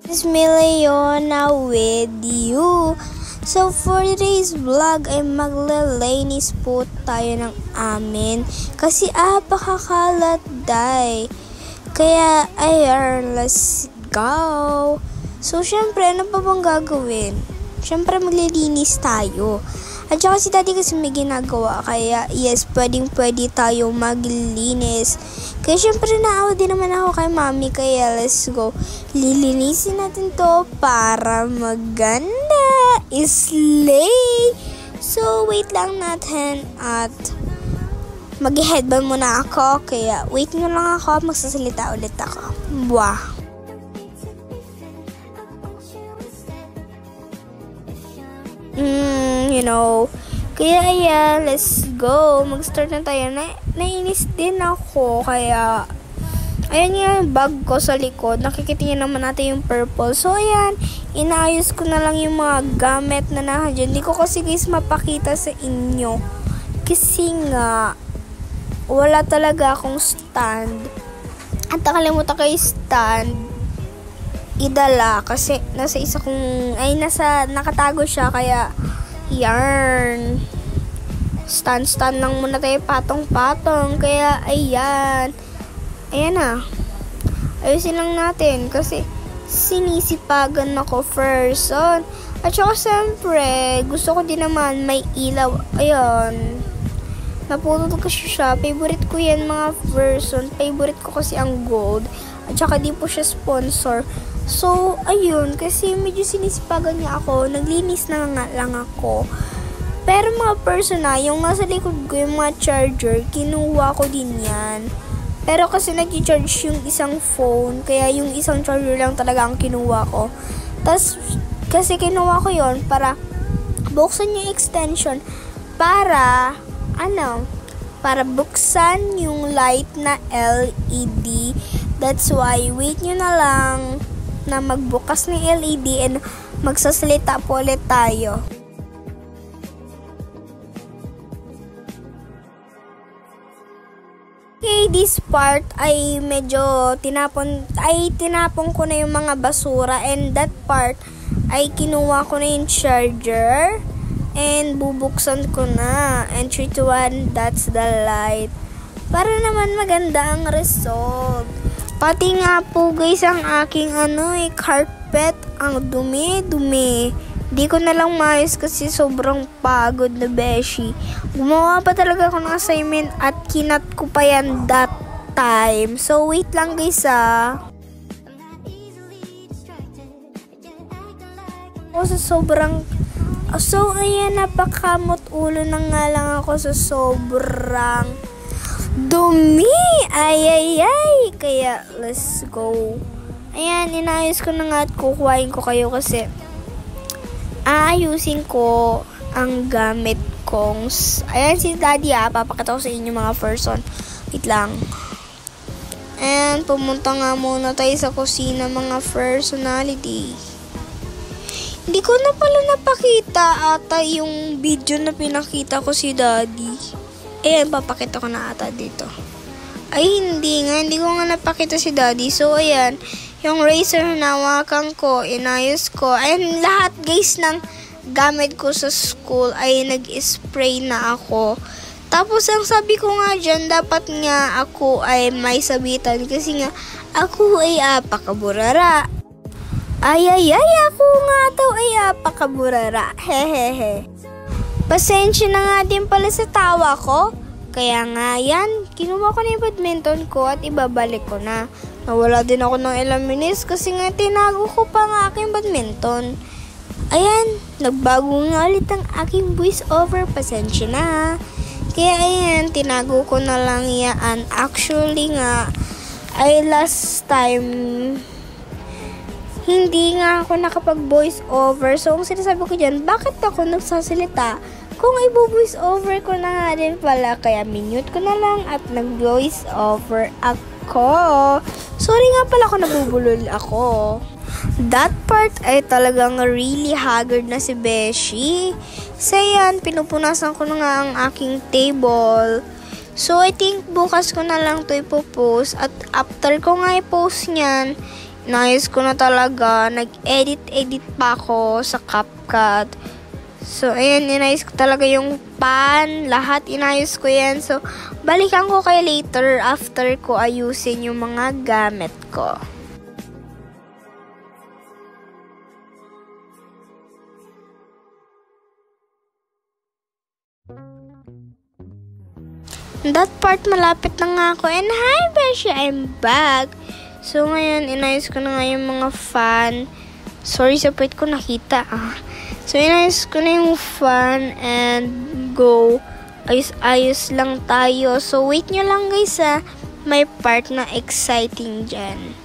It's me Leona with you. So for today's vlog ay maglilinis po tayo ng amin kasi pakakalat day. Kaya let's go. So syempre ano pa bang gagawin? Syempre maglilinis tayo. At saka si daddy kasi may ginagawa. Kaya yes, pwede tayo maglinis. Kaya syempre naawa din naman ako kay mami. Kaya let's go. Lilinisin natin to para maganda. Slay! So wait lang natin at mag-headband muna ako. Kaya wait nyo lang ako. Magsasalita ulit ako. Wow! Kaya ayan, let's go. Mag-start na tayo. Nainis din ako. Kaya, ayan yung bag ko sa likod. Nakikita niyo naman natin yung purple. So, ayan, inaayos ko na lang yung mga gamit na nandiyan. Hindi ko kasi guys mapakita sa inyo. Kasi nga, wala talaga akong stand. At nakalimutan ko yung stand idala. Kasi nakatago siya. Kaya, yarn. Stand lang muna tayo patong-patong. Kaya, ayan. Ayan na. Ayusin lang natin. Kasi, sinisipagan ako first. At saka, siyempre, gusto ko din naman may ilaw. Ayan. Napulot ko siya. Favorite ko yan mga version. Favorite ko kasi ang gold. At saka, di po siya sponsor. So, ayun, kasi medyo sinisipagan niya ako. Naglinis na nga lang ako. Pero mga persona, yung nasa likod ko, yung mga charger, kinuha ko din yan. Pero kasi nag-charge yung isang phone, kaya yung isang charger lang talaga ang kinuha ko. Tapos, kasi kinuha ko yon para buksan yung extension para buksan yung light na LED. That's why, wait nyo na lang na magbukas ng LED and magsasalita po ulit tayo. Okay, this part ay medyo tinapon ko na yung mga basura and that part ay kinuha ko na yung charger and bubuksan ko na and 3, 2, 1, that's the light. Para naman maganda ang result. Pati nga po guys ang aking carpet, ang dumi-dumi. Di ko na lang maayos kasi sobrang pagod na beshi. Gumawa pa talaga ako ng assignment at kinat ko pa yan that time. So wait lang guys So ayan, napakamot ulo na nga lang ako sa sobrang dumi. Ay. Kaya, let's go. Ayan, inayos ko na nga at kukuhain ko kayo kasi aayusin ko ang gamit kong. Ayan si daddy papakita ko sa inyo mga person. Wait lang. Ayan, pumunta nga muna tayo sa kusina mga personality. Hindi ko na pala napakita ata yung video na pinakita ko si daddy. Ayan, papakita ko na ata dito. Ay, hindi ko nga napakita si daddy. So, ayan, yung razor na hawakan ko, inayos ko. Ayan, lahat guys ng gamit ko sa school ay nag-spray na ako. Tapos, ang sabi ko nga dyan, dapat nga ako ay may sabitan kasi nga, ako ay apakaburara. Ay, ako nga daw ay apakaburara. Hehehe. Pasensya na nga din pala sa tawa ko. Kaya nga yan, kinuha ko na yung badminton ko at ibabalik ko na. Nawala din ako ng ilang minutes kasi nga tinago ko pa ang aking badminton. Ayan, nagbago nga ulit ang aking voice over. Pasensya na. Kaya ayan, tinago ko na lang yan. Actually nga, ay last time, hindi nga ako nakapag voice over. So, ang sinasabi ko dyan, bakit ako nagsasalita? Kung i-voice over ko na nga din pala, kaya minute ko na lang at nag-voice over ako. Sorry nga pala kung nabubulol ako. That part ay talagang really haggard na si Beshi. So yan, pinupunasan ko na nga ang aking table. So I think bukas ko na lang ito ipopost. At after ko nga i-post nyan, inayos ko na talaga. Nag-edit pa ako sa CapCut. So, ayan, inayos ko talaga yung pan. Lahat inayos ko yan. So, balikan ko kayo later after ko ayusin yung mga gamit ko. That part, malapit na nga ako. And hi, Beshi, I'm back. So, ngayon, inayos ko na nga yung mga fan. Sorry, sa puwet ko nakita. So, inayos ko na yung fan and go. Ayos lang tayo. So, wait nyo lang guys may part na exciting dyan.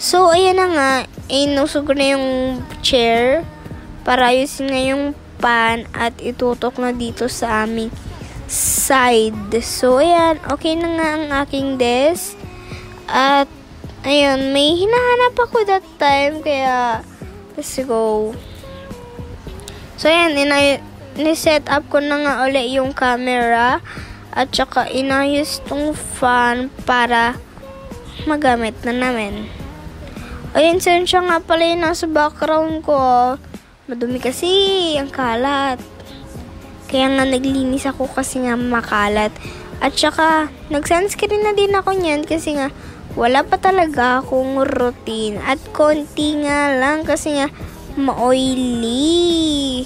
So, ayan na nga. Inusog ko na yung chair para ayusin na yung pan at itutok na dito sa aming side. So, ayan. Okay na nga ang aking desk. At, ayun. May hinahanap ako that time. Kaya, let's go. So, ayan. Ni-set up ko na nga ulit yung camera. At saka, inayos tong fan para magamit na namin. Ayun, siya nga pala yung nasa background ko. Madumi kasi. Ang kalat. Kaya nga naglinis ako kasi nga makalat. At saka, nag-sunscreen na din ako niyan kasi nga wala pa talaga akong routine. At konti nga lang kasi nga ma-oily.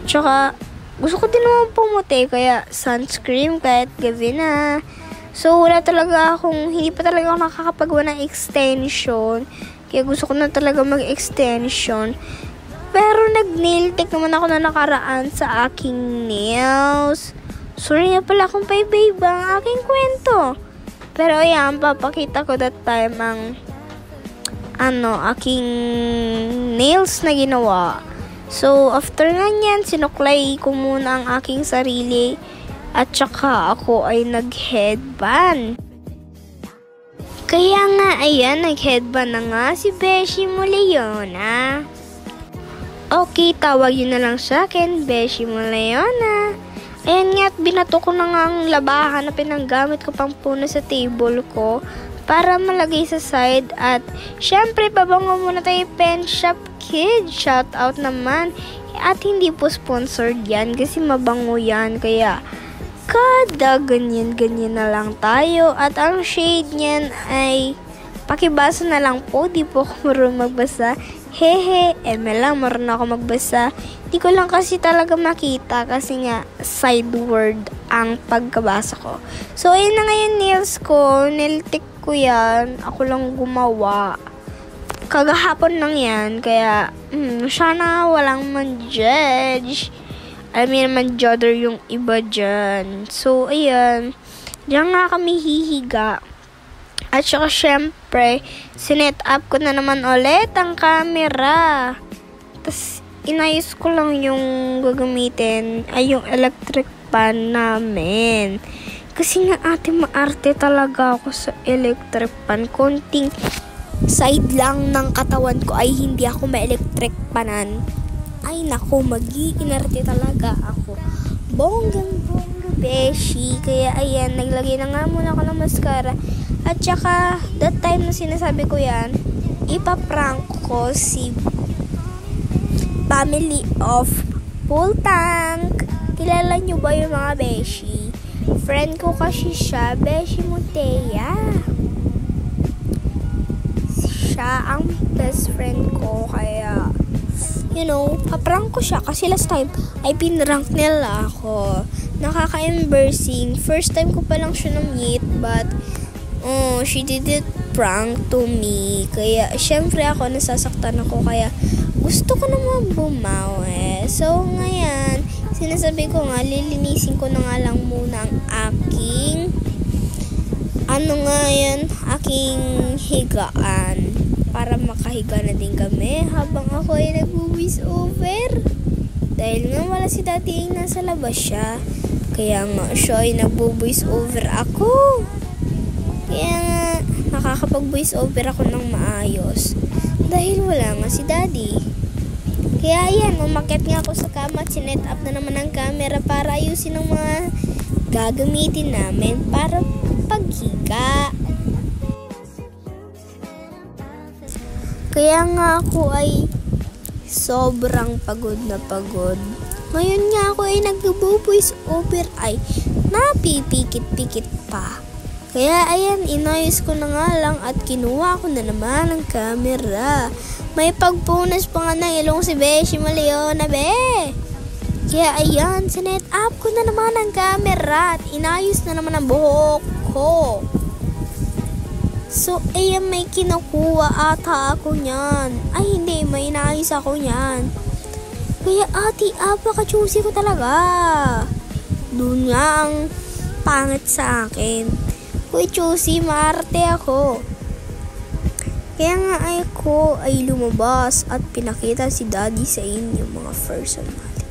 Tsaka, gusto ko din naman pumuti kaya sunscreen kahit gabi na. So, hindi pa talaga ako nakakapagawa ng extension. Kaya gusto ko na talaga mag-extension. Pero nag-nail tech naman ako na nakaraan sa aking nails. Sorry nga pala kung paiba-iba ang aking kwento. Pero ayan, papakita ko that time ang aking nails na ginawa. So, after nga niyan, sinuklay ko muna ang aking sarili. At saka ako ay nag-headband. Kaya nga, ayan, nag-headband na nga si Beshi Moleona. Okay, tawag yun na lang sa akin, Beshi Moleona. Ayan nga, binato ko na nga ang labahan na pinanggamit ko pang puno sa table ko para malagay sa side. At syempre, babango muna tayo Pen Shop Kids. Shout out naman. At hindi po sponsored yan kasi mabango yan. Kaya kada ganyan na lang tayo. At ang shade niyan ay pakibasa na lang po. Di po ako marunong magbasa. Hehe, lang marunong ako magbasa. Di ko lang kasi talaga makita kasi nga side word ang pagkabasa ko. So, ayun na nga yung nails ko. Nail-tick ko yan. Ako lang gumawa. Kagahapon lang yan. Kaya, sana walang man-judge. Alam niyo naman, judder yung iba dyan. So, ayan. Diyan nga kami hihiga. At saka, syempre, sinet up ko na naman ulit ang camera. Tapos, inayos ko lang yung gagamitin ay yung electric pan namin. Kasi nga ate, maarte talaga ako sa electric pan. Konting side lang ng katawan ko ay hindi ako ma-electric panan. Ay naku, mag-iinarte talaga ako. Bonggang-bongga, Beshi. Kaya ayan, naglagay na nga muna ako ng mascara. At saka, that time na sinasabi ko yan, ipaprank ko si family of Full Tank. Kilala nyo ba yung mga Beshi? Friend ko kasi siya, Beshi Montea. Siya ang best friend ko, kaya paprank ko siya kasi last time ay pinrank nila ako. Nakaka-embarrassing. First time ko pa lang siya na-meet, but she did it prank to me. Kaya syempre ako nasasaktan ako, kaya gusto ko naman bumawi. So ngayon, sinasabi ko nga, lilinisin ko na nga lang muna ang aking aking higaan para makahiga na din kami habang ako ay nag-voice over. Dahil nga wala si Daddy ay nasa labas siya. Kaya nga siya ay nag-voice over ako. Kaya nga nakakapag-voice over ako ng maayos. Dahil wala nga si Daddy. Kaya yan, umakyat nga ako sa kama at sinet up na naman ang camera para ayusin ang mga gagamitin namin para paghiga. Kaya nga ako ay sobrang pagod na pagod. Ngayon nga ako ay nag-voice over ay napipikit-pikit pa. Kaya ayan, inayos ko na nga lang at kinuha ko na naman ang camera. May pagpunas pa nga ng ilong si Beshi Maleona, be. Kaya ayan, sinet up ko na naman ang camera at inayos na naman ang buhok ko. So, ayan, may kinukuha ata ako niyan. Ay, hindi, may inayos ako niyan. Kaya ati, apaka-choosy ko talaga. Doon nga ang pangit sa akin. Uy, choosy, maarte ako. Kaya nga ako ay lumabas at pinakita si daddy sa inyo mga personality.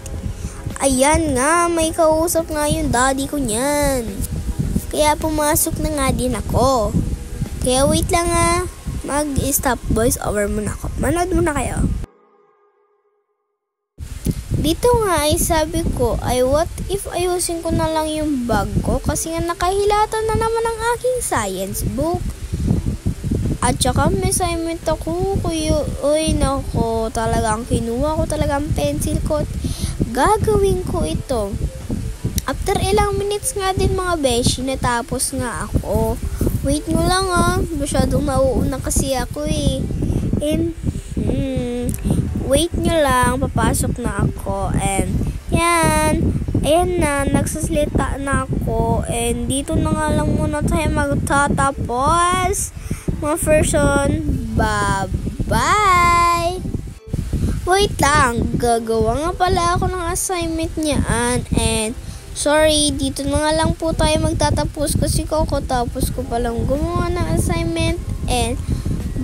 Ayan nga, may kausap nga yung daddy ko niyan. Kaya pumasok na nga din ako. Kaya wait lang nga, mag-stop voice over muna ako. Manood muna kayo. Dito nga ay sabi ko, ay what if ayusin ko na lang yung bag ko kasi nga nakahilatan na naman ang aking science book. At saka may assignment ako, kuya, uy nako, talagang kinuha ko talagang pencil ko at gagawin ko ito. After ilang minutes nga din mga beshi, natapos nga ako. Wait nyo lang masyadong nauuna kasi ako eh. And, wait nyo lang, papasok na ako. And, yan, ayan na, nagsasalita na ako. And, dito na nga lang muna tayo magtatapos. Mga person, bye-bye! Wait lang, gagawa nga pala ako ng assignment niyaan. And, sorry, dito na nga lang po tayo magtatapos kasi tapos ko palang gumawa ng assignment. And,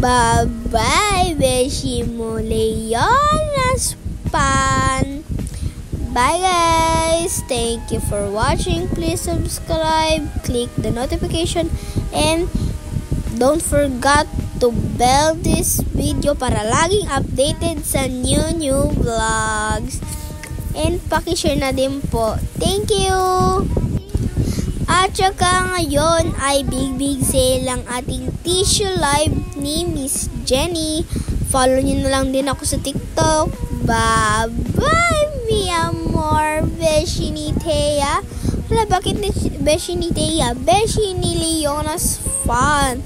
bye-bye, Beshi Maleona's Pan. Bye, guys. Thank you for watching. Please subscribe, click the notification, and don't forget to bell this video para laging updated sa new vlogs. And pakishare na din po. Thank you! At saka ngayon ay big sale ang ating tissue live ni Miss Jenny. Follow nyo na lang din ako sa TikTok. Bye-bye, mi amor, Beshi ni Thea. Wala, bakit ni Beshi ni Thea? Beshi ni Leona's Fun.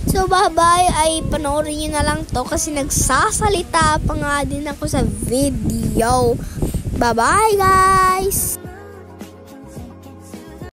So, bye-bye, ay panoorin nyo na lang to kasi nagsasalita pa nga din ako sa video. Bye-bye, guys!